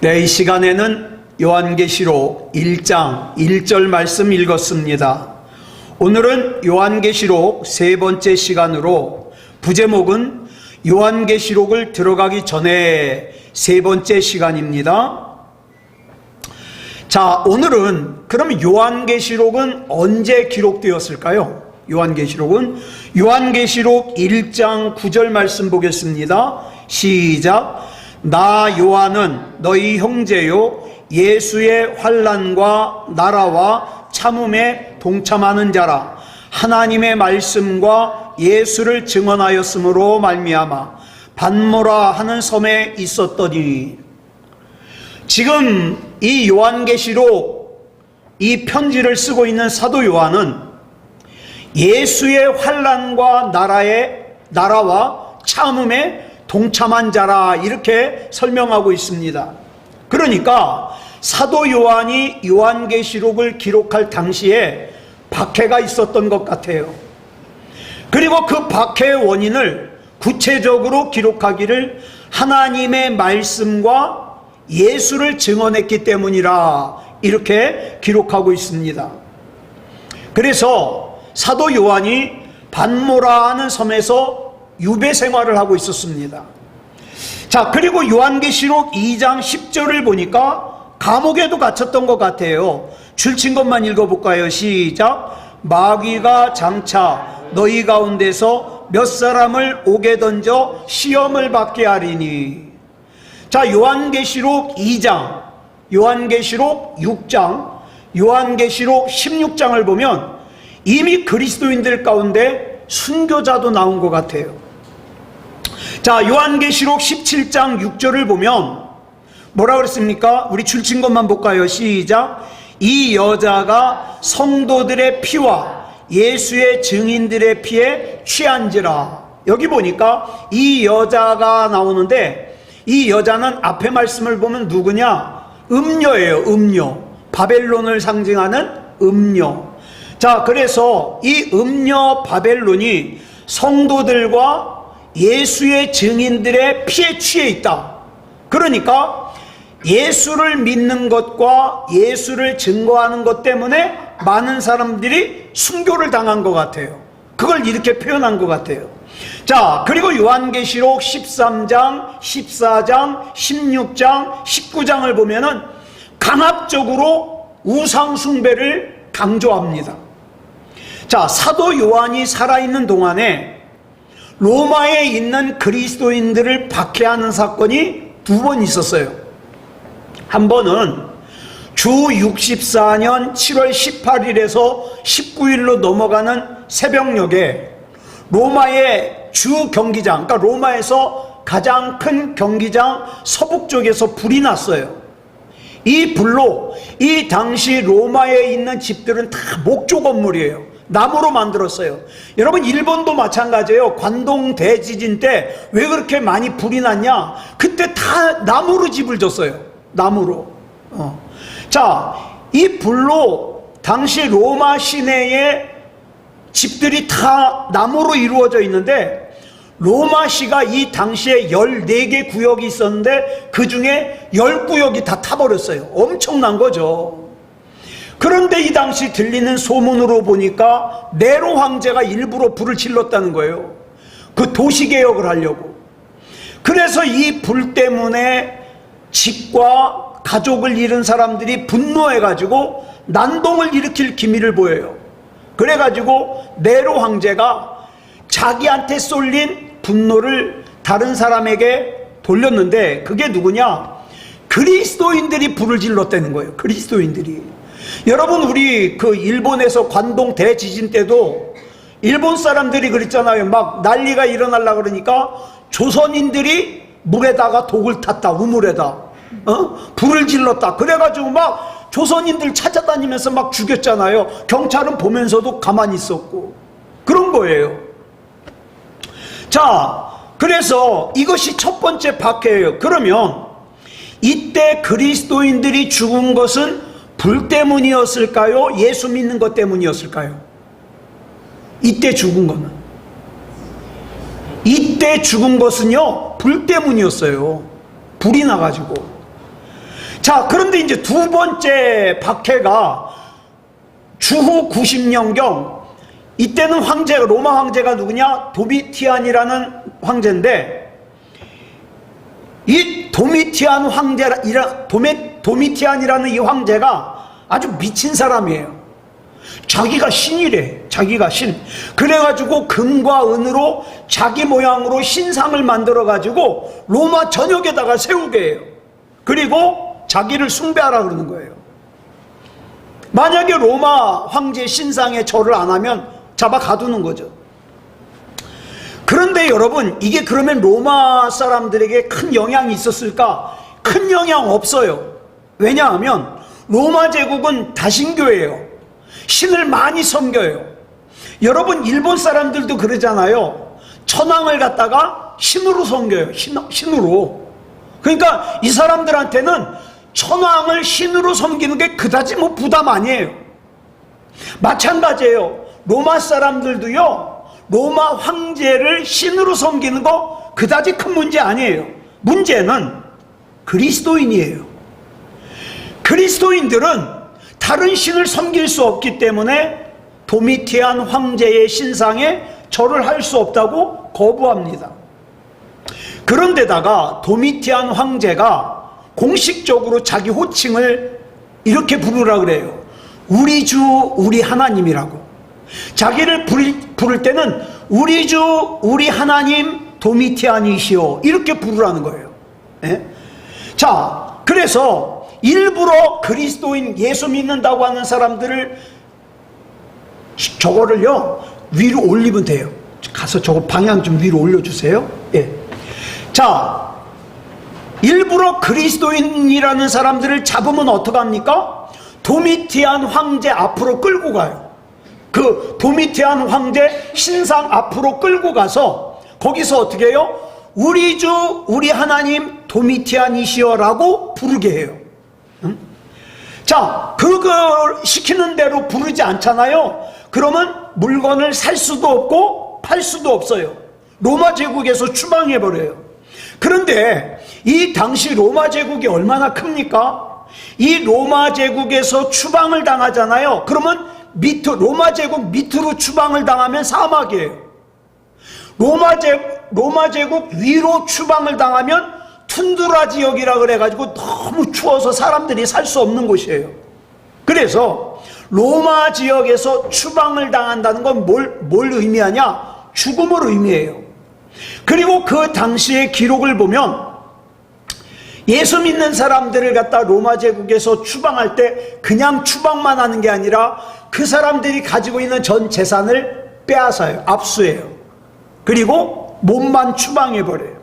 네, 이 시간에는 요한계시록 1장 1절 말씀 읽었습니다. 오늘은 요한계시록 세 번째 시간으로 부제목은 요한계시록을 들어가기 전에 세 번째 시간입니다. 자, 오늘은 그럼 요한계시록은 언제 기록되었을까요? 요한계시록 1장 9절 말씀 보겠습니다. 시작. 나 요한은 너희 형제요 예수의 환난과 나라와 참음에 동참하는 자라. 하나님의 말씀과 예수를 증언하였으므로 말미암아 반모라 하는 섬에 있었더니. 지금 이 요한계시록 이 편지를 쓰고 있는 사도 요한은 예수의 환난과 나라와 참음에 동참한 자라 이렇게 설명하고 있습니다. 그러니까 사도 요한이 요한계시록을 기록할 당시에 박해가 있었던 것 같아요. 그리고 그 박해의 원인을 구체적으로 기록하기를 하나님의 말씀과 예수를 증언했기 때문이라 이렇게 기록하고 있습니다. 그래서 사도 요한이 반모라 하는 섬에서 유배 생활을 하고 있었습니다. 자, 그리고 요한계시록 2장 10절을 보니까 감옥에도 갇혔던 것 같아요. 줄친 것만 읽어볼까요? 시작. 마귀가 장차 너희 가운데서 몇 사람을 옥에 던져 시험을 받게 하리니. 자, 요한계시록 2장, 요한계시록 6장, 요한계시록 16장을 보면 이미 그리스도인들 가운데 순교자도 나온 것 같아요. 자, 요한계시록 17장 6절을 보면 뭐라 그랬습니까? 우리 줄친 것만 볼까요? 시작. 이 여자가 성도들의 피와 예수의 증인들의 피에 취한지라. 여기 보니까 이 여자가 나오는데 이 여자는 앞에 말씀을 보면 누구냐? 음녀예요. 음녀. 바벨론을 상징하는 음녀. 자, 그래서 이 음녀 바벨론이 성도들과 예수의 증인들의 피에 취해 있다. 그러니까 예수를 믿는 것과 예수를 증거하는 것 때문에 많은 사람들이 순교를 당한 것 같아요. 그걸 이렇게 표현한 것 같아요. 자, 그리고 요한계시록 13장, 14장, 16장, 19장을 보면은 강압적으로 우상숭배를 강조합니다. 자, 사도 요한이 살아있는 동안에 로마에 있는 그리스도인들을 박해하는 사건이 두 번 있었어요. 한 번은 주 64년 7월 18일에서 19일로 넘어가는 새벽녘에 로마의 주 경기장, 그러니까 로마에서 가장 큰 경기장 서북 쪽에서 불이 났어요. 이 불로 이 당시 로마에 있는 집들은 다 목조 건물이에요. 나무로 만들었어요. 여러분, 일본도 마찬가지예요. 관동 대지진 때 왜 그렇게 많이 불이 났냐? 그때 다 나무로 집을 졌어요. 나무로. 자, 이 불로 당시 로마 시내의 집들이 다 나무로 이루어져 있는데 로마시가 이 당시에 14개 구역이 있었는데 그 중에 10구역이 다 타버렸어요. 엄청난 거죠. 그런데 이 당시 들리는 소문으로 보니까 네로 황제가 일부러 불을 질렀다는 거예요. 그 도시개혁을 하려고. 그래서 이 불 때문에 집과 가족을 잃은 사람들이 분노해가지고 난동을 일으킬 기미를 보여요. 그래가지고 네로 황제가 자기한테 쏠린 분노를 다른 사람에게 돌렸는데 그게 누구냐? 그리스도인들이 불을 질렀다는 거예요. 그리스도인들이. 여러분, 우리 그 일본에서 관동 대지진 때도 일본 사람들이 그랬잖아요. 막 난리가 일어나려고 그러니까 조선인들이 물에다가 독을 탔다. 우물에다 불을 질렀다. 그래가지고 막 조선인들 찾아다니면서 막 죽였잖아요. 경찰은 보면서도 가만히 있었고 그런 거예요. 자, 그래서 이것이 첫 번째 박해예요. 그러면 이때 그리스도인들이 죽은 것은 불 때문이었을까요? 예수 믿는 것 때문이었을까요? 이때 죽은 거는, 이때 죽은 것은요 불 때문이었어요. 불이 나가지고. 자, 그런데 이제 두 번째 박해가 주후 90년경, 이때는 황제가, 로마 황제가 누구냐? 도미티안이라는 황제인데, 이 도미티안이라는 이 황제가 아주 미친 사람이에요. 자기가 신이래. 자기가 신. 그래가지고 금과 은으로 자기 모양으로 신상을 만들어가지고 로마 전역에다가 세우게 해요. 그리고 자기를 숭배하라 그러는 거예요. 만약에 로마 황제 신상에 절을 안 하면 잡아 가두는 거죠. 그런데 여러분, 이게 그러면 로마 사람들에게 큰 영향이 있었을까? 큰 영향 없어요. 왜냐하면 로마 제국은 다신교예요. 신을 많이 섬겨요. 여러분, 일본 사람들도 그러잖아요. 천황을 갖다가 신으로 섬겨요. 신으로. 그러니까 이 사람들한테는 천황을 신으로 섬기는 게 그다지 뭐 부담 아니에요. 마찬가지예요. 로마 사람들도요, 로마 황제를 신으로 섬기는 거 그다지 큰 문제 아니에요. 문제는 그리스도인이에요. 그리스도인들은 다른 신을 섬길 수 없기 때문에 도미티안 황제의 신상에 절을 할 수 없다고 거부합니다. 그런데다가 도미티안 황제가 공식적으로 자기 호칭을 이렇게 부르라 그래요. 우리 주 우리 하나님이라고. 자기를 부를 때는 우리 주 우리 하나님 도미티안이시오, 이렇게 부르라는 거예요. 예? 자, 그래서 일부러 그리스도인, 예수 믿는다고 하는 사람들을 저거를요 위로 올리면 돼요. 가서 저거 방향 좀 위로 올려주세요. 예. 자, 일부러 그리스도인이라는 사람들을 잡으면 어떡합니까? 도미티안 황제 앞으로 끌고 가요. 그 도미티안 황제 신상 앞으로 끌고 가서 거기서 어떻게 해요? 우리 주 우리 하나님 도미티안이시여라고 부르게 해요. 응? 자, 그걸 시키는 대로 부르지 않잖아요. 그러면 물건을 살 수도 없고 팔 수도 없어요. 로마 제국에서 추방해버려요. 그런데 이 당시 로마 제국이 얼마나 큽니까? 이 로마 제국에서 추방을 당하잖아요. 그러면 로마 제국 밑으로 추방을 당하면 사막이에요. 로마 제국 위로 추방을 당하면 툰드라 지역이라 그래가지고 너무 추워서 사람들이 살 수 없는 곳이에요. 그래서 로마 지역에서 추방을 당한다는 건 뭘 의미하냐? 죽음을 의미해요. 그리고 그 당시의 기록을 보면 예수 믿는 사람들을 갖다 로마 제국에서 추방할 때 그냥 추방만 하는 게 아니라 그 사람들이 가지고 있는 전 재산을 빼앗아요. 압수해요. 그리고 몸만 추방해버려요.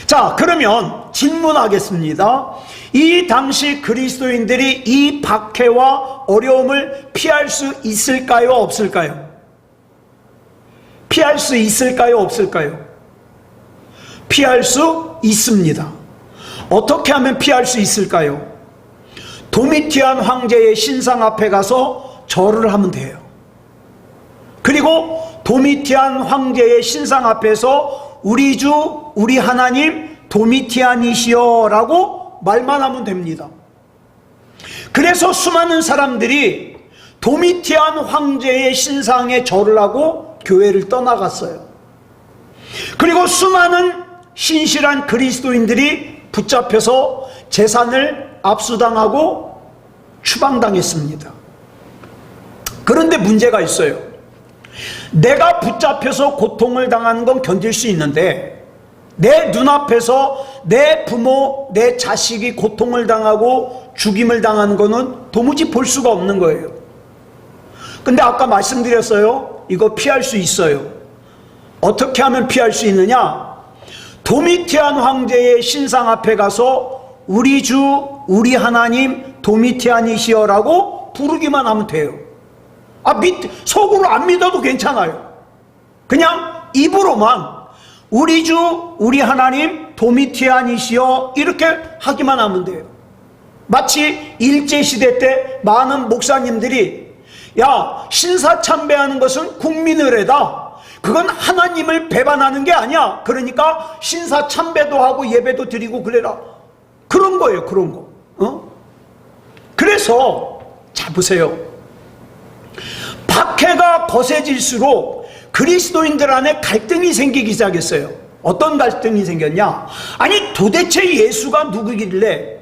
자, 그러면 질문하겠습니다. 이 당시 그리스도인들이 이 박해와 어려움을 피할 수 있을까요? 없을까요? 피할 수 있을까요? 없을까요? 피할 수 있습니다. 어떻게 하면 피할 수 있을까요? 도미티안 황제의 신상 앞에 가서 절을 하면 돼요. 그리고 도미티안 황제의 신상 앞에서 우리 주 우리 하나님 도미티안이시여 라고 말만 하면 됩니다. 그래서 수많은 사람들이 도미티안 황제의 신상에 절을 하고 교회를 떠나갔어요. 그리고 수많은 신실한 그리스도인들이 붙잡혀서 재산을 압수당하고 추방당했습니다. 그런데 문제가 있어요. 내가 붙잡혀서 고통을 당하는 건 견딜 수 있는데 내 눈앞에서 내 부모, 내 자식이 고통을 당하고 죽임을 당하는 거는 도무지 볼 수가 없는 거예요. 근데 아까 말씀드렸어요. 이거 피할 수 있어요. 어떻게 하면 피할 수 있느냐? 도미티안 황제의 신상 앞에 가서 우리 주 우리 하나님 도미티안이시여라고 부르기만 하면 돼요. 속으로 안 믿어도 괜찮아요. 그냥 입으로만 우리 주 우리 하나님 도미티안이시여 이렇게 하기만 하면 돼요. 마치 일제시대 때 많은 목사님들이 야, 신사참배하는 것은 국민의 의례다. 그건 하나님을 배반하는 게 아니야. 그러니까 신사참배도 하고 예배도 드리고 그래라. 그런 거예요. 그런 거. 그래서 자 보세요. 박해가 거세질수록 그리스도인들 안에 갈등이 생기기 시작했어요. 어떤 갈등이 생겼냐? 아니 도대체 예수가 누구길래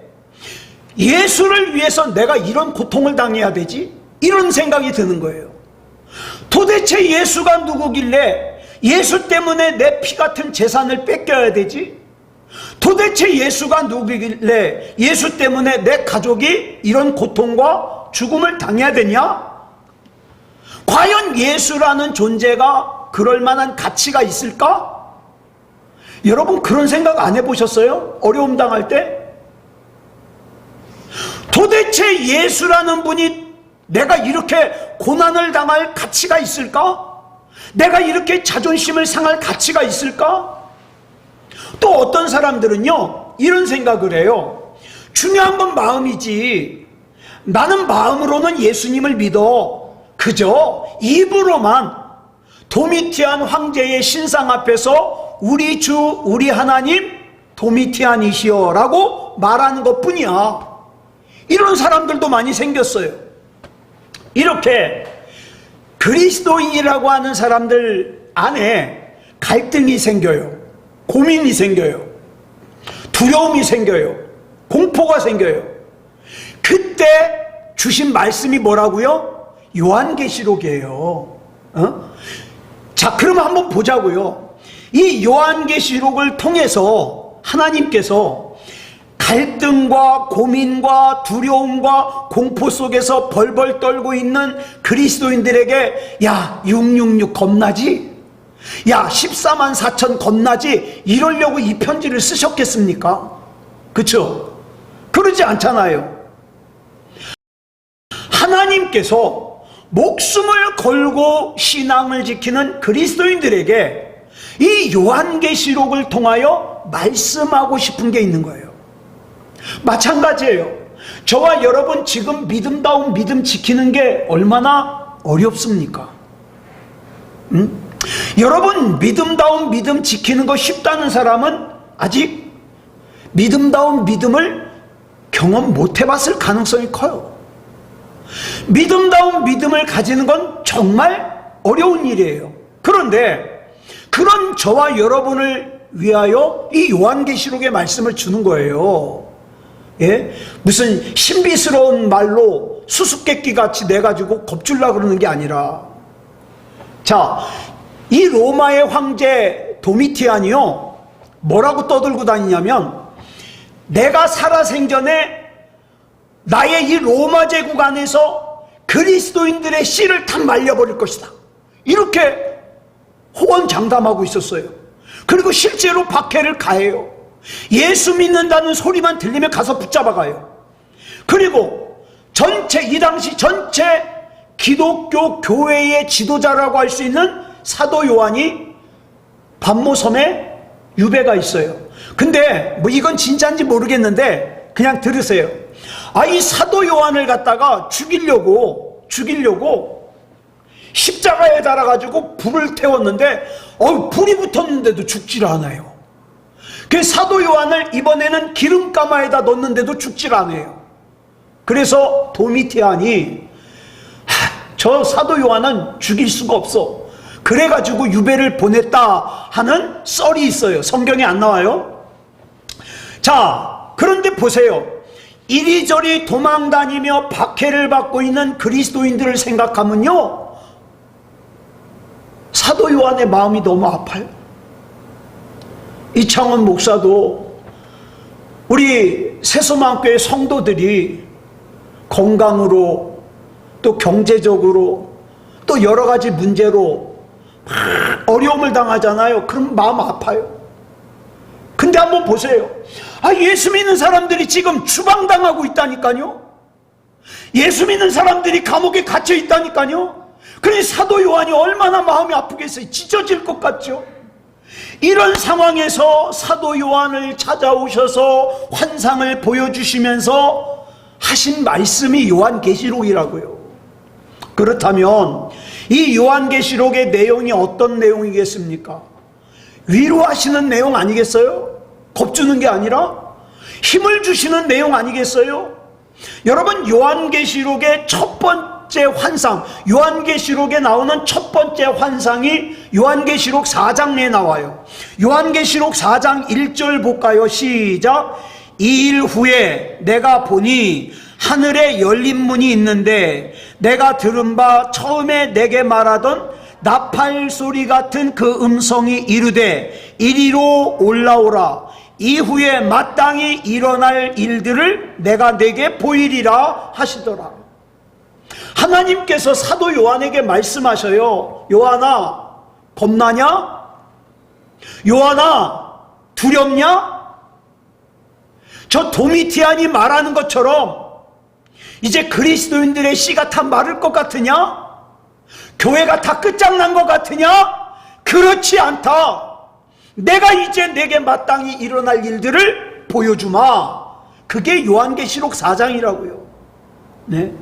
예수를 위해서 내가 이런 고통을 당해야 되지? 이런 생각이 드는 거예요. 도대체 예수가 누구길래 예수 때문에 내 피 같은 재산을 뺏겨야 되지? 도대체 예수가 누구길래 예수 때문에 내 가족이 이런 고통과 죽음을 당해야 되냐? 과연 예수라는 존재가 그럴 만한 가치가 있을까? 여러분 그런 생각 안 해보셨어요? 어려움 당할 때? 도대체 예수라는 분이 내가 이렇게 고난을 당할 가치가 있을까? 내가 이렇게 자존심을 상할 가치가 있을까? 또 어떤 사람들은요 이런 생각을 해요. 중요한 건 마음이지. 나는 마음으로는 예수님을 믿어. 그저 입으로만 도미티안 황제의 신상 앞에서 우리 주 우리 하나님 도미티안이시여 라고 말하는 것뿐이야. 이런 사람들도 많이 생겼어요. 이렇게 그리스도인이라고 하는 사람들 안에 갈등이 생겨요. 고민이 생겨요. 두려움이 생겨요. 공포가 생겨요. 그때 주신 말씀이 뭐라고요? 요한계시록이에요. 자, 그러면 한번 보자고요. 이 요한계시록을 통해서 하나님께서 갈등과 고민과 두려움과 공포 속에서 벌벌 떨고 있는 그리스도인들에게 야 666 겁나지? 야 14만 4천 겁나지? 이러려고 이 편지를 쓰셨겠습니까? 그렇죠? 그러지 않잖아요. 하나님께서 목숨을 걸고 신앙을 지키는 그리스도인들에게 이 요한계시록을 통하여 말씀하고 싶은 게 있는 거예요. 마찬가지예요. 저와 여러분 지금 믿음다운 믿음 지키는 게 얼마나 어렵습니까? 여러분 믿음다운 믿음 지키는 거 쉽다는 사람은 아직 믿음다운 믿음을 경험 못 해봤을 가능성이 커요. 믿음다운 믿음을 가지는 건 정말 어려운 일이에요. 그런데 그런 저와 여러분을 위하여 이 요한계시록의 말씀을 주는 거예요. 예? 무슨 신비스러운 말로 수수께끼 같이 내가지고 겁줄라 그러는 게 아니라, 자, 이 로마의 황제 도미티안이요 뭐라고 떠들고 다니냐면 내가 살아생전에 나의 이 로마 제국 안에서 그리스도인들의 씨를 다 말려버릴 것이다, 이렇게 호언장담하고 있었어요. 그리고 실제로 박해를 가해요. 예수 믿는다는 소리만 들리면 가서 붙잡아가요. 그리고 전체 이 당시 전체 기독교 교회의 지도자라고 할 수 있는 사도 요한이 반모섬에 유배가 있어요. 근데 뭐 이건 진짜인지 모르겠는데 그냥 들으세요. 이 사도 요한을 갖다가 죽이려고 십자가에 달아가지고 불을 태웠는데 불이 붙었는데도 죽질 않아요. 그 사도 요한을 이번에는 기름가마에다 넣었는데도 죽질 않아요. 그래서 도미티안이 저 사도 요한은 죽일 수가 없어, 그래가지고 유배를 보냈다 하는 썰이 있어요. 성경에 안 나와요. 자, 그런데 보세요. 이리저리 도망다니며 박해를 받고 있는 그리스도인들을 생각하면요 사도 요한의 마음이 너무 아파요. 이창원 목사도 우리 새소망교회 성도들이 건강으로 또 경제적으로 또 여러 가지 문제로 어려움을 당하잖아요. 그럼 마음 아파요. 근데 한번 보세요. 예수 믿는 사람들이 지금 추방당하고 있다니까요. 예수 믿는 사람들이 감옥에 갇혀 있다니까요. 그러니 사도 요한이 얼마나 마음이 아프겠어요. 찢어질 것 같죠. 이런 상황에서 사도 요한을 찾아오셔서 환상을 보여주시면서 하신 말씀이 요한계시록이라고요. 그렇다면 이 요한계시록의 내용이 어떤 내용이겠습니까? 위로하시는 내용 아니겠어요? 겁주는 게 아니라 힘을 주시는 내용 아니겠어요? 여러분, 요한계시록의 첫 번째 환상, 요한계시록에 나오는 첫 번째 환상이 요한계시록 4장에 나와요. 요한계시록 4장 1절 볼까요? 시작. 2일 후에 내가 보니 하늘에 열린 문이 있는데 내가 들은 바 처음에 내게 말하던 나팔 소리 같은 그 음성이 이르되 이리로 올라오라. 이후에 마땅히 일어날 일들을 내가 내게 보이리라 하시더라. 하나님께서 사도 요한에게 말씀하셔요. 요한아, 겁나냐? 요한아, 두렵냐? 저 도미티안이 말하는 것처럼 이제 그리스도인들의 씨가 다 마를 것 같으냐? 교회가 다 끝장난 것 같으냐? 그렇지 않다. 내가 이제 내게 마땅히 일어날 일들을 보여주마. 그게 요한계시록 4장이라고요. 네.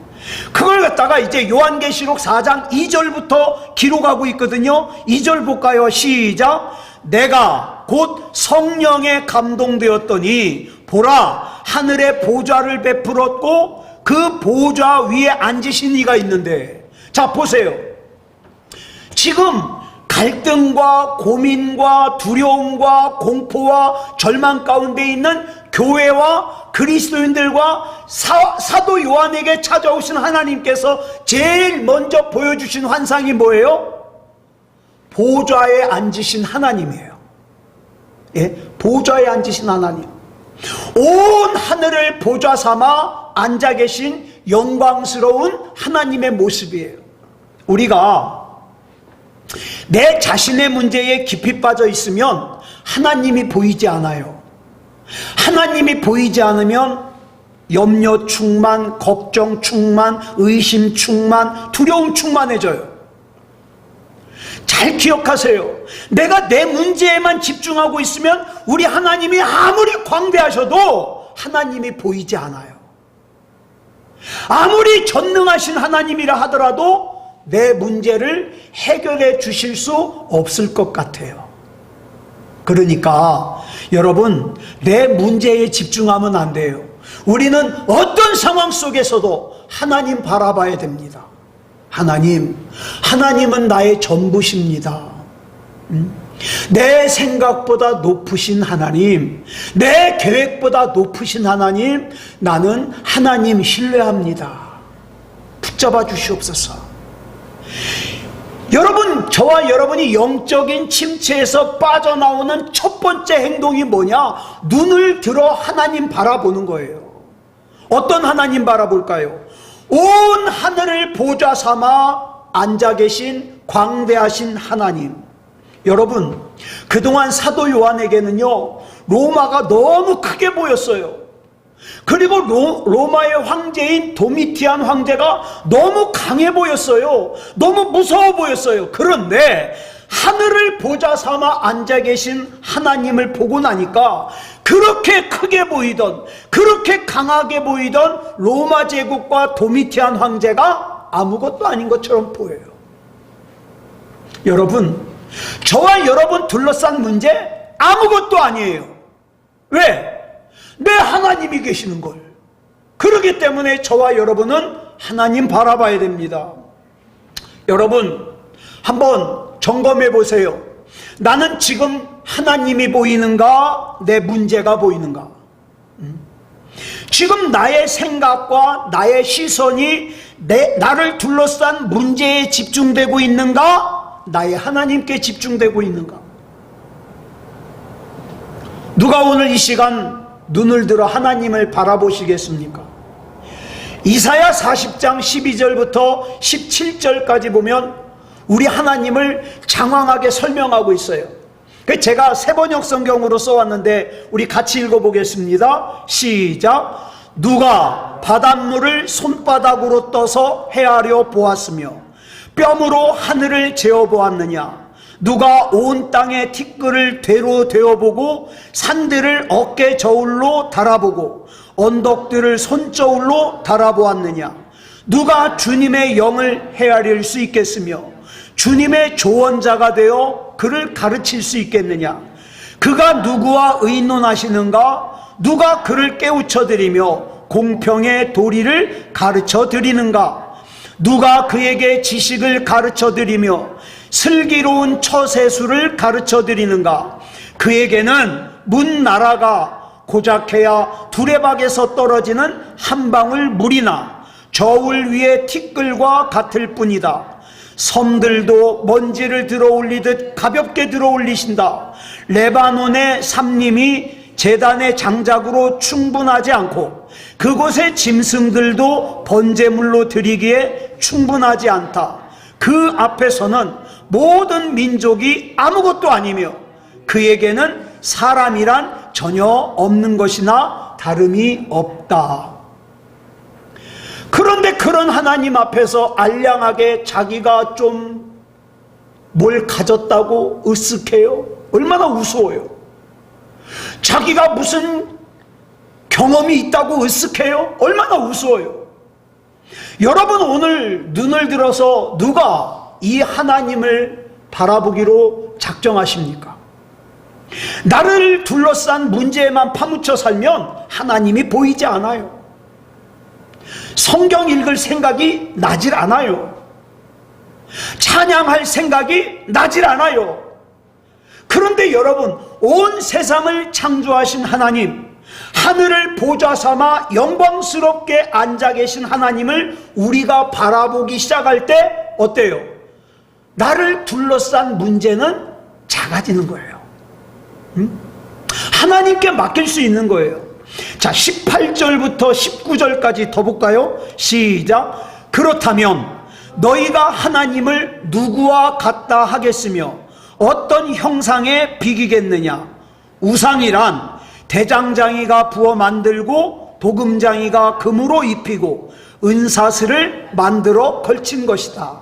그걸 갖다가 이제 요한계시록 4장 2절부터 기록하고 있거든요. 2절 볼까요? 시작. 내가 곧 성령에 감동되었더니 보라, 하늘에 보좌를 베풀었고 그 보좌 위에 앉으신 이가 있는데, 자 보세요. 지금 갈등과 고민과 두려움과 공포와 절망 가운데 있는 교회와 그리스도인들과 사도 요한에게 찾아오신 하나님께서 제일 먼저 보여주신 환상이 뭐예요? 보좌에 앉으신 하나님이에요. 예? 보좌에 앉으신 하나님. 온 하늘을 보좌 삼아 앉아 계신 영광스러운 하나님의 모습이에요. 우리가 내 자신의 문제에 깊이 빠져 있으면 하나님이 보이지 않아요. 하나님이 보이지 않으면 염려 충만, 걱정 충만, 의심 충만, 두려움 충만해져요. 잘 기억하세요. 내가 내 문제에만 집중하고 있으면 우리 하나님이 아무리 광대하셔도 하나님이 보이지 않아요. 아무리 전능하신 하나님이라 하더라도 내 문제를 해결해 주실 수 없을 것 같아요. 그러니까 여러분, 내 문제에 집중하면 안 돼요. 우리는 어떤 상황 속에서도 하나님 바라봐야 됩니다. 하나님은 나의 전부십니다. 내 생각보다 높으신 하나님, 내 계획보다 높으신 하나님, 나는 하나님 신뢰합니다. 붙잡아 주시옵소서. 여러분, 저와 여러분이 영적인 침체에서 빠져나오는 첫 번째 행동이 뭐냐? 눈을 들어 하나님 바라보는 거예요. 어떤 하나님 바라볼까요? 온 하늘을 보좌 삼아 앉아 계신 광대하신 하나님. 여러분, 그동안 사도 요한에게는요, 로마가 너무 크게 보였어요. 그리고 로마의 황제인 도미티안 황제가 너무 강해 보였어요. 너무 무서워 보였어요. 그런데 하늘을 보좌 삼아 앉아 계신 하나님을 보고 나니까 그렇게 크게 보이던, 그렇게 강하게 보이던 로마 제국과 도미티안 황제가 아무것도 아닌 것처럼 보여요. 여러분, 저와 여러분 둘러싼 문제 아무것도 아니에요. 왜? 내 하나님이 계시는 걸. 그렇기 때문에 저와 여러분은 하나님 바라봐야 됩니다. 여러분, 한번 점검해 보세요. 나는 지금 하나님이 보이는가? 내 문제가 보이는가? 지금 나의 생각과 나의 시선이 나를 둘러싼 문제에 집중되고 있는가? 나의 하나님께 집중되고 있는가? 누가 오늘 이 시간 눈을 들어 하나님을 바라보시겠습니까? 이사야 40장 12절부터 17절까지 보면 우리 하나님을 장황하게 설명하고 있어요. 제가 세번역 성경으로 써왔는데 우리 같이 읽어보겠습니다. 시작. 누가 바닷물을 손바닥으로 떠서 헤아려 보았으며 뼘으로 하늘을 재어보았느냐? 누가 온 땅의 티끌을 되로 되어보고 산들을 어깨 저울로 달아보고 언덕들을 손저울로 달아보았느냐? 누가 주님의 영을 헤아릴 수 있겠으며 주님의 조언자가 되어 그를 가르칠 수 있겠느냐? 그가 누구와 의논하시는가? 누가 그를 깨우쳐드리며 공평의 도리를 가르쳐드리는가? 누가 그에게 지식을 가르쳐드리며 슬기로운 처세술을 가르쳐드리는가? 그에게는 문 나라가 고작해야 두레박에서 떨어지는 한 방울 물이나 저울 위의 티끌과 같을 뿐이다. 섬들도 먼지를 들어올리듯 가볍게 들어올리신다. 레바논의 삼림이 제단의 장작으로 충분하지 않고 그곳의 짐승들도 번제물로 드리기에 충분하지 않다. 그 앞에서는 모든 민족이 아무것도 아니며 그에게는 사람이란 전혀 없는 것이나 다름이 없다. 그런데 그런 하나님 앞에서 알량하게 자기가 좀 뭘 가졌다고 으쓱해요? 얼마나 우스워요. 자기가 무슨 경험이 있다고 으쓱해요? 얼마나 우스워요. 여러분, 오늘 눈을 들어서 누가 이 하나님을 바라보기로 작정하십니까? 나를 둘러싼 문제에만 파묻혀 살면 하나님이 보이지 않아요. 성경 읽을 생각이 나질 않아요. 찬양할 생각이 나질 않아요. 그런데 여러분, 온 세상을 창조하신 하나님, 하늘을 보좌 삼아 영광스럽게 앉아 계신 하나님을 우리가 바라보기 시작할 때 어때요? 나를 둘러싼 문제는 작아지는 거예요. 하나님께 맡길 수 있는 거예요. 자, 18절부터 19절까지 더 볼까요? 시작. 그렇다면 너희가 하나님을 누구와 같다 하겠으며 어떤 형상에 비기겠느냐? 우상이란 대장장이가 부어 만들고 도금장이가 금으로 입히고 은사슬을 만들어 걸친 것이다.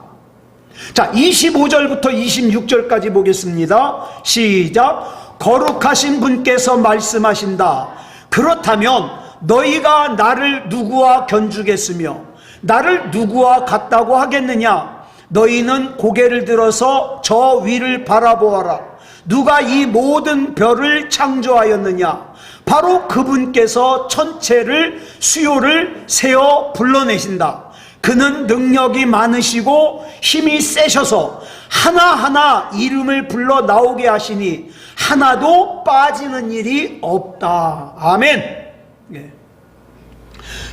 자, 25절부터 26절까지 보겠습니다. 시작. 거룩하신 분께서 말씀하신다. 그렇다면 너희가 나를 누구와 견주겠으며 나를 누구와 같다고 하겠느냐? 너희는 고개를 들어서 저 위를 바라보아라. 누가 이 모든 별을 창조하였느냐? 바로 그분께서 천체를 수요를 세어 불러내신다. 그는 능력이 많으시고 힘이 세셔서 하나하나 이름을 불러 나오게 하시니 하나도 빠지는 일이 없다. 아멘. 예.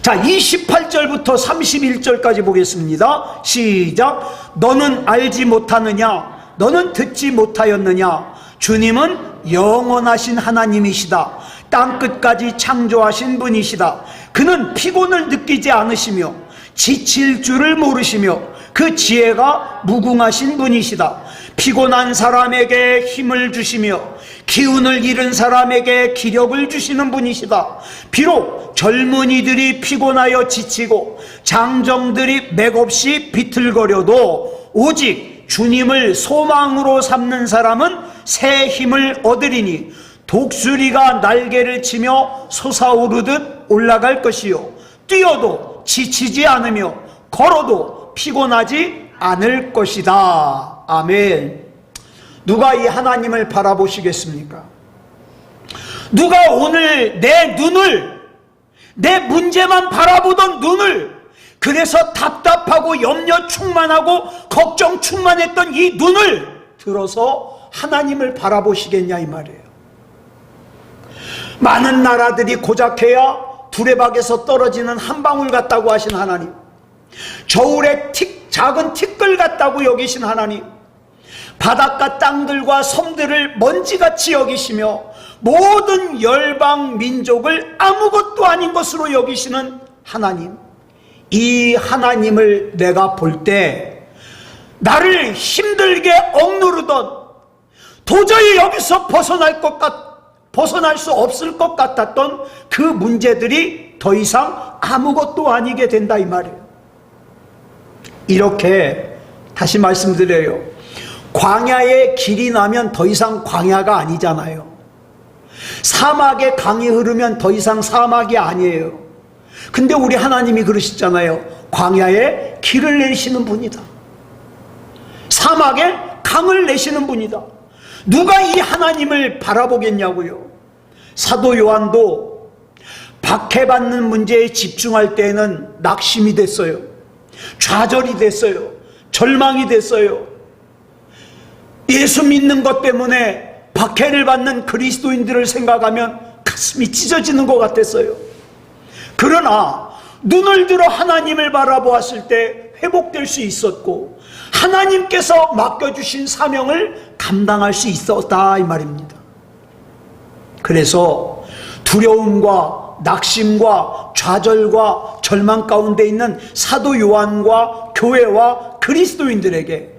자, 28절부터 31절까지 보겠습니다. 시작. 너는 알지 못하느냐? 너는 듣지 못하였느냐? 주님은 영원하신 하나님이시다. 땅끝까지 창조하신 분이시다. 그는 피곤을 느끼지 않으시며 지칠 줄을 모르시며 그 지혜가 무궁하신 분이시다. 피곤한 사람에게 힘을 주시며 기운을 잃은 사람에게 기력을 주시는 분이시다. 비록 젊은이들이 피곤하여 지치고 장정들이 맥없이 비틀거려도 오직 주님을 소망으로 삼는 사람은 새 힘을 얻으리니 독수리가 날개를 치며 솟아오르듯 올라갈 것이요 뛰어도 지치지 않으며 걸어도 피곤하지 않을 것이다. 아멘. 누가 이 하나님을 바라보시겠습니까? 누가 오늘 내 눈을, 내 문제만 바라보던 눈을, 그래서 답답하고 염려 충만하고 걱정 충만했던 이 눈을 들어서 하나님을 바라보시겠냐 이 말이에요. 많은 나라들이 고작해야 두레박에서 떨어지는 한 방울 같다고 하신 하나님, 저울에 작은 티끌 같다고 여기신 하나님, 바닷가 땅들과 섬들을 먼지같이 여기시며 모든 열방 민족을 아무것도 아닌 것으로 여기시는 하나님, 이 하나님을 내가 볼 때 나를 힘들게 억누르던, 도저히 여기서 벗어날 수 없을 것 같았던 그 문제들이 더 이상 아무것도 아니게 된다 이 말이에요. 이렇게 다시 말씀드려요. 광야에 길이 나면 더 이상 광야가 아니잖아요. 사막에 강이 흐르면 더 이상 사막이 아니에요. 근데 우리 하나님이 그러시잖아요. 광야에 길을 내시는 분이다. 사막에 강을 내시는 분이다. 누가 이 하나님을 바라보겠냐고요. 사도 요한도 박해받는 문제에 집중할 때에는 낙심이 됐어요. 좌절이 됐어요. 절망이 됐어요. 예수 믿는 것 때문에 박해를 받는 그리스도인들을 생각하면 가슴이 찢어지는 것 같았어요. 그러나 눈을 들어 하나님을 바라보았을 때 회복될 수 있었고 하나님께서 맡겨주신 사명을 감당할 수 있었다 이 말입니다. 그래서 두려움과 낙심과 좌절과 절망 가운데 있는 사도 요한과 교회와 그리스도인들에게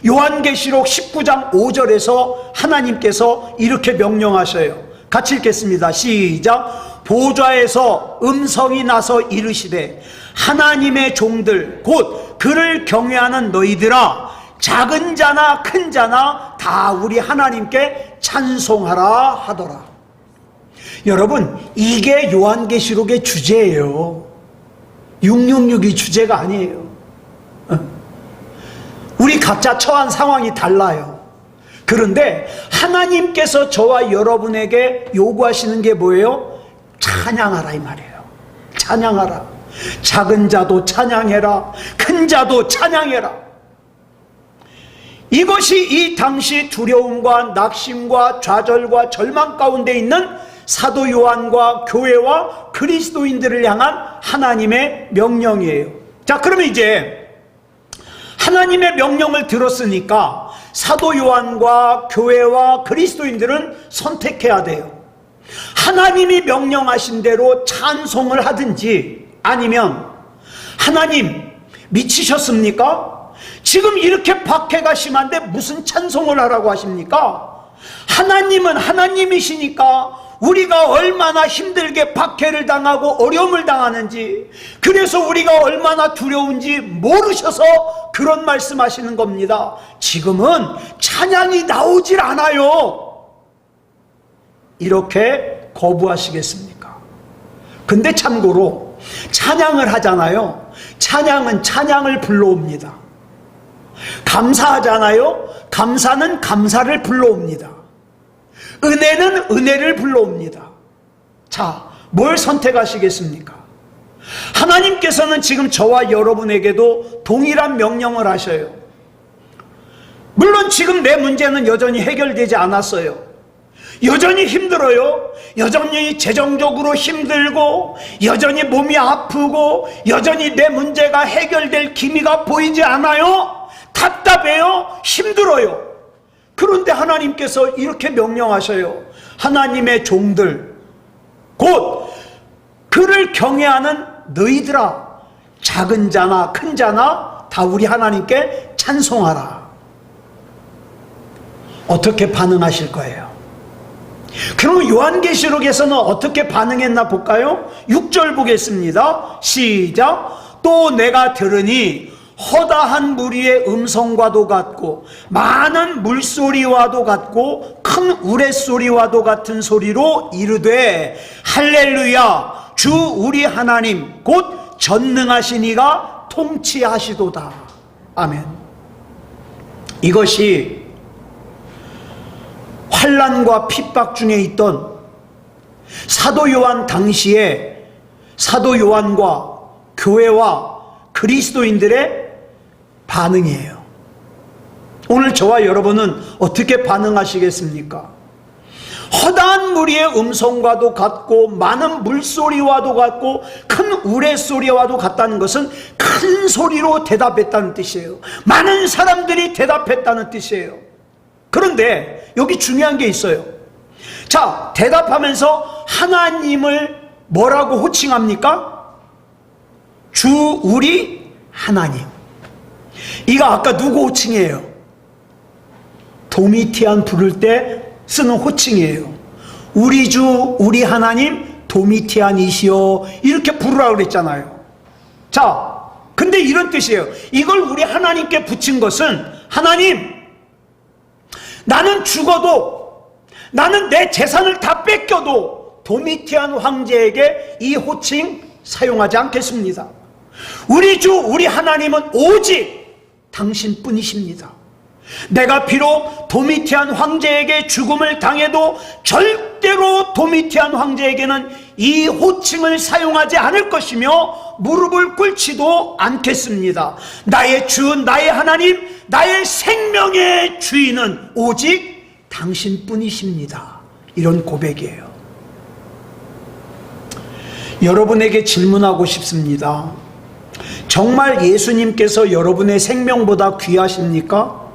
요한계시록 19장 5절에서 하나님께서 이렇게 명령하셔요. 같이 읽겠습니다. 시작. 보좌에서 음성이 나서 이르시되 하나님의 종들 곧 그를 경외하는 너희들아 작은 자나 큰 자나 다 우리 하나님께 찬송하라 하더라. 여러분, 이게 요한계시록의 주제예요. 666이 주제가 아니에요. 우리 각자 처한 상황이 달라요. 그런데 하나님께서 저와 여러분에게 요구하시는 게 뭐예요? 찬양하라 이 말이에요. 찬양하라. 작은 자도 찬양해라. 큰 자도 찬양해라. 이것이 이 당시 두려움과 낙심과 좌절과 절망 가운데 있는 사도 요한과 교회와 그리스도인들을 향한 하나님의 명령이에요. 자, 그러면 이제 하나님의 명령을 들었으니까 사도 요한과 교회와 그리스도인들은 선택해야 돼요. 하나님이 명령하신 대로 찬송을 하든지 아니면 하나님 미치셨습니까? 지금 이렇게 박해가 심한데 무슨 찬송을 하라고 하십니까? 하나님은 하나님이시니까 우리가 얼마나 힘들게 박해를 당하고 어려움을 당하는지, 그래서 우리가 얼마나 두려운지 모르셔서 그런 말씀하시는 겁니다. 지금은 찬양이 나오질 않아요. 이렇게 거부하시겠습니까? 근데 참고로 찬양을 하잖아요. 찬양은 찬양을 불러옵니다. 감사하잖아요. 감사는 감사를 불러옵니다. 은혜는 은혜를 불러옵니다. 자, 뭘 선택하시겠습니까? 하나님께서는 지금 저와 여러분에게도 동일한 명령을 하셔요. 물론 지금 내 문제는 여전히 해결되지 않았어요. 여전히 힘들어요. 여전히 재정적으로 힘들고 여전히 몸이 아프고 여전히 내 문제가 해결될 기미가 보이지 않아요. 답답해요. 힘들어요. 그런데 하나님께서 이렇게 명령하셔요. 하나님의 종들 곧 그를 경외하는 너희들아 작은 자나 큰 자나 다 우리 하나님께 찬송하라. 어떻게 반응하실 거예요? 그러면 요한계시록에서는 어떻게 반응했나 볼까요? 6절 보겠습니다. 시작. 또 내가 들으니 허다한 무리의 음성과도 같고 많은 물소리와도 같고 큰 우레소리와도 같은 소리로 이르되 할렐루야 주 우리 하나님 곧 전능하신 이가 통치하시도다. 아멘. 이것이 환난과 핍박 중에 있던 사도 요한 당시에 사도 요한과 교회와 그리스도인들의 반응이에요. 오늘 저와 여러분은 어떻게 반응하시겠습니까? 허다한 무리의 음성과도 같고 많은 물소리와도 같고 큰 우레소리와도 같다는 것은 큰 소리로 대답했다는 뜻이에요. 많은 사람들이 대답했다는 뜻이에요. 그런데 여기 중요한 게 있어요. 자, 대답하면서 하나님을 뭐라고 호칭합니까? 주 우리 하나님. 이거 아까 누구 호칭이에요? 도미티안 부를 때 쓰는 호칭이에요. 우리 주 우리 하나님 도미티안이시여 이렇게 부르라고 그랬잖아요. 자, 근데 이런 뜻이에요. 이걸 우리 하나님께 붙인 것은 하나님, 나는 죽어도 나는 내 재산을 다 뺏겨도 도미티안 황제에게 이 호칭 사용하지 않겠습니다. 우리 주 우리 하나님은 오직 당신뿐이십니다. 내가 비록 도미티안 황제에게 죽음을 당해도 절대로 도미티안 황제에게는 이 호칭을 사용하지 않을 것이며 무릎을 꿇지도 않겠습니다. 나의 주, 나의 하나님, 나의 생명의 주인은 오직 당신뿐이십니다. 이런 고백이에요. 여러분에게 질문하고 싶습니다. 정말 예수님께서 여러분의 생명보다 귀하십니까?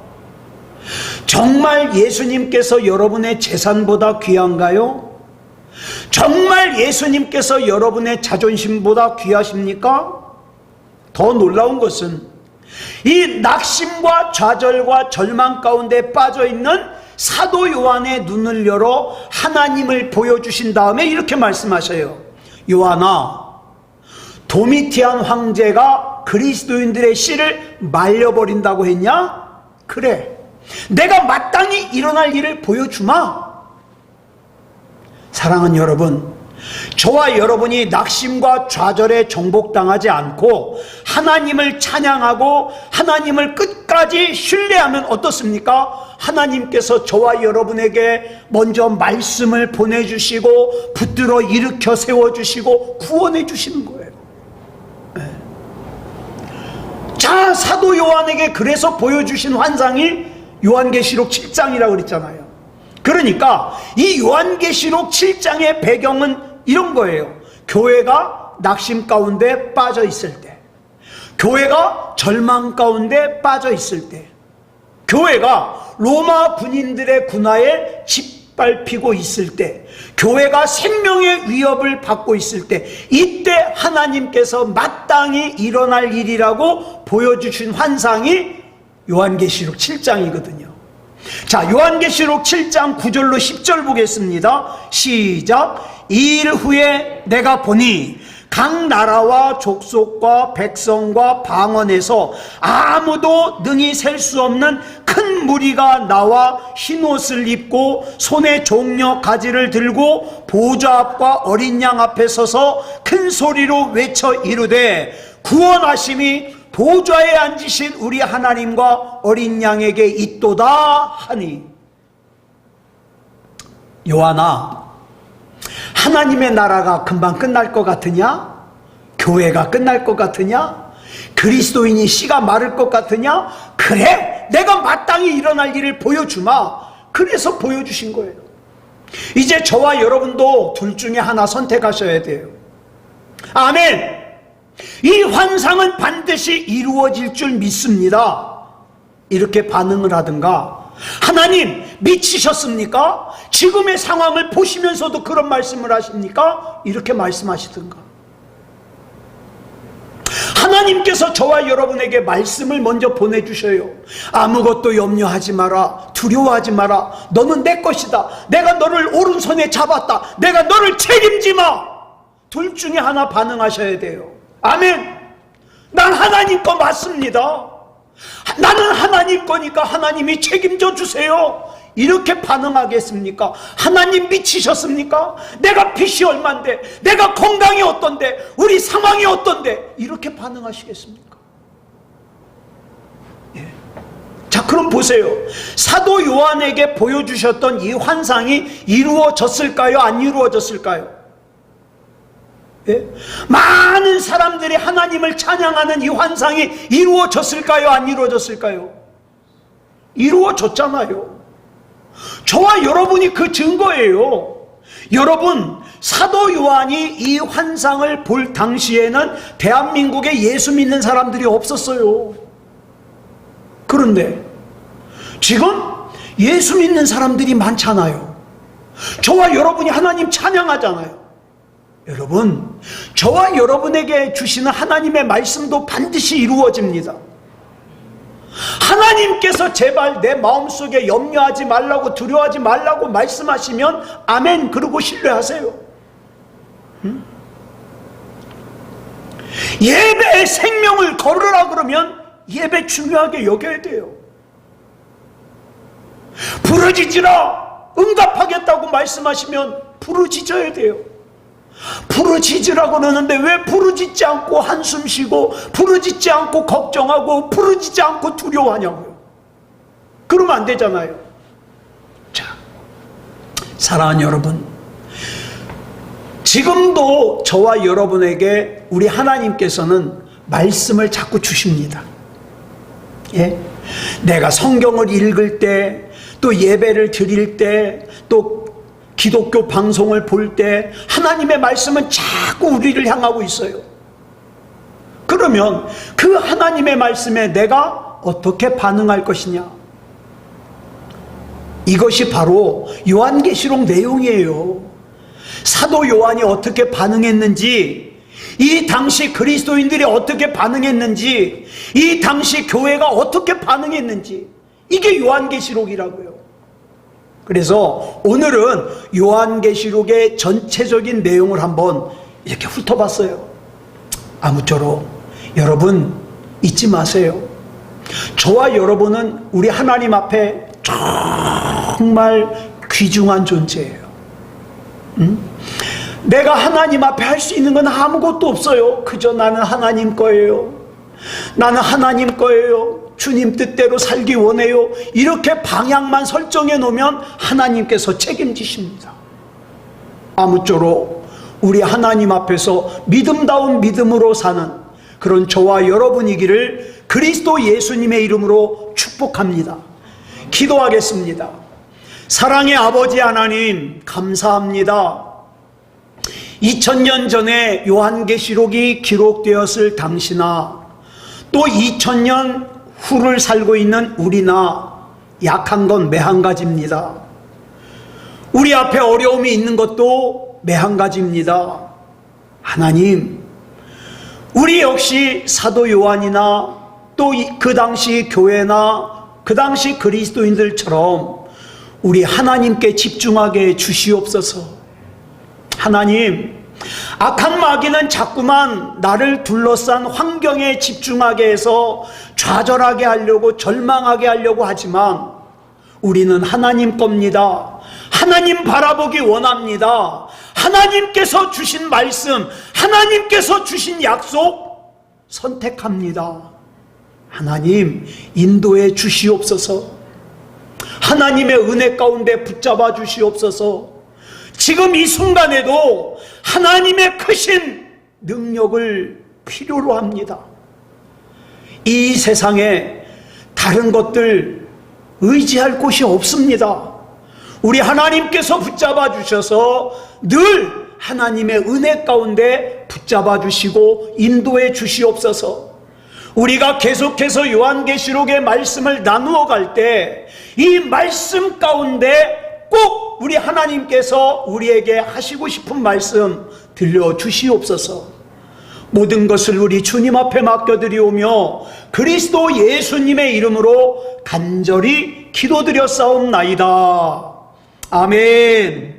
정말 예수님께서 여러분의 재산보다 귀한가요? 정말 예수님께서 여러분의 자존심보다 귀하십니까? 더 놀라운 것은 이 낙심과 좌절과 절망 가운데 빠져있는 사도 요한의 눈을 열어 하나님을 보여주신 다음에 이렇게 말씀하셔요. 요한아, 도미티안 황제가 그리스도인들의 씨를 말려버린다고 했냐? 그래, 내가 마땅히 일어날 일을 보여주마. 사랑하는 여러분, 저와 여러분이 낙심과 좌절에 정복당하지 않고 하나님을 찬양하고 하나님을 끝까지 신뢰하면 어떻습니까? 하나님께서 저와 여러분에게 먼저 말씀을 보내주시고 붙들어 일으켜 세워주시고 구원해 주시는 거예요. 네. 자, 사도 요한에게 그래서 보여주신 환상이 요한계시록 7장이라고 그랬잖아요. 그러니까 이 요한계시록 7장의 배경은 이런 거예요. 교회가 낙심 가운데 빠져 있을 때, 교회가 절망 가운데 빠져 있을 때, 교회가 로마 군인들의 군하에 짓밟히고 있을 때, 교회가 생명의 위협을 받고 있을 때, 이때 하나님께서 마땅히 일어날 일이라고 보여주신 환상이 요한계시록 7장이거든요. 자, 요한계시록 7장 9절로 10절 보겠습니다. 시작. 이 일 후에 내가 보니 각 나라와 족속과 백성과 방언에서 아무도 능히 셀 수 없는 큰 무리가 나와 흰옷을 입고 손에 종려 가지를 들고 보좌 앞과 어린 양 앞에 서서 큰 소리로 외쳐 이르되 구원하심이 보좌에 앉으신 우리 하나님과 어린 양에게 있도다 하니. 요한아, 하나님의 나라가 금방 끝날 것 같으냐? 교회가 끝날 것 같으냐? 그리스도인이 씨가 마를 것 같으냐? 그래, 내가 마땅히 일어날 일을 보여주마. 그래서 보여주신 거예요. 이제 저와 여러분도 둘 중에 하나 선택하셔야 돼요. 아멘. 이 환상은 반드시 이루어질 줄 믿습니다. 이렇게 반응을 하든가, 하나님 미치셨습니까? 지금의 상황을 보시면서도 그런 말씀을 하십니까? 이렇게 말씀하시든가. 하나님께서 저와 여러분에게 말씀을 먼저 보내주셔요. 아무것도 염려하지 마라, 두려워하지 마라, 너는 내 것이다, 내가 너를 오른손에 잡았다, 내가 너를 책임지마. 둘 중에 하나 반응하셔야 돼요. 아멘. 난 하나님 거 맞습니다. 나는 하나님 거니까 하나님이 책임져 주세요. 이렇게 반응하겠습니까? 하나님 미치셨습니까? 내가 빚이 얼만데, 내가 건강이 어떤데, 우리 상황이 어떤데, 이렇게 반응하시겠습니까? 예. 자, 그럼 보세요. 사도 요한에게 보여주셨던 이 환상이 이루어졌을까요? 안 이루어졌을까요? 예? 많은 사람들이 하나님을 찬양하는 이 환상이 이루어졌을까요? 안 이루어졌을까요? 이루어졌잖아요. 저와 여러분이 그 증거예요. 여러분, 사도 요한이 이 환상을 볼 당시에는 대한민국에 예수 믿는 사람들이 없었어요. 그런데 지금 예수 믿는 사람들이 많잖아요. 저와 여러분이 하나님 찬양하잖아요. 여러분, 저와 여러분에게 주시는 하나님의 말씀도 반드시 이루어집니다. 하나님께서 제발 내 마음속에 염려하지 말라고, 두려워하지 말라고 말씀하시면 아멘, 그러고 신뢰하세요. 예배에 생명을 걸으라 그러면 예배 중요하게 여겨야 돼요. 부르짖으라, 응답하겠다고 말씀하시면 부르짖어야 돼요. 부르짖으라고 그러는데 왜 부르짖지 않고 한숨 쉬고, 부르짖지 않고 걱정하고, 부르짖지 않고 두려워하냐고요. 그러면 안 되잖아요. 자, 사랑하는 여러분, 지금도 저와 여러분에게 우리 하나님께서는 말씀을 자꾸 주십니다. 예? 내가 성경을 읽을 때, 또 예배를 드릴 때, 또 기독교 방송을 볼 때 하나님의 말씀은 자꾸 우리를 향하고 있어요. 그러면 그 하나님의 말씀에 내가 어떻게 반응할 것이냐? 이것이 바로 요한계시록 내용이에요. 사도 요한이 어떻게 반응했는지, 이 당시 그리스도인들이 어떻게 반응했는지, 이 당시 교회가 어떻게 반응했는지, 이게 요한계시록이라고요. 그래서 오늘은 요한계시록의 전체적인 내용을 한번 이렇게 훑어봤어요. 아무쪼록 여러분 잊지 마세요. 저와 여러분은 우리 하나님 앞에 정말 귀중한 존재예요. 내가 하나님 앞에 할 수 있는 건 아무것도 없어요. 그저 나는 하나님 거예요. 나는 하나님 거예요. 주님 뜻대로 살기 원해요. 이렇게 방향만 설정해 놓으면 하나님께서 책임지십니다. 아무쪼록 우리 하나님 앞에서 믿음다운 믿음으로 사는 그런 저와 여러분이기를 그리스도 예수님의 이름으로 축복합니다. 기도하겠습니다. 사랑의 아버지 하나님, 감사합니다. 2000년 전에 요한계시록이 기록되었을 당시나 또 2000년 후를 살고 있는 우리나 약한 건 매한 가지입니다. 우리 앞에 어려움이 있는 것도 매한 가지입니다. 하나님, 우리 역시 사도 요한이나 또 그 당시 교회나 그 당시 그리스도인들처럼 우리 하나님께 집중하게 해 주시옵소서. 하나님, 악한 마귀는 자꾸만 나를 둘러싼 환경에 집중하게 해서 좌절하게 하려고, 절망하게 하려고 하지만 우리는 하나님 겁니다. 하나님 바라보기 원합니다. 하나님께서 주신 말씀, 하나님께서 주신 약속 선택합니다. 하나님 인도해 주시옵소서. 하나님의 은혜 가운데 붙잡아 주시옵소서. 지금 이 순간에도 하나님의 크신 능력을 필요로 합니다. 이 세상에 다른 것들 의지할 곳이 없습니다. 우리 하나님께서 붙잡아 주셔서 늘 하나님의 은혜 가운데 붙잡아 주시고 인도해 주시옵소서. 우리가 계속해서 요한계시록의 말씀을 나누어 갈 때 이 말씀 가운데 꼭 우리 하나님께서 우리에게 하시고 싶은 말씀 들려주시옵소서. 모든 것을 우리 주님 앞에 맡겨드리오며 그리스도 예수님의 이름으로 간절히 기도드렸사옵나이다. 아멘.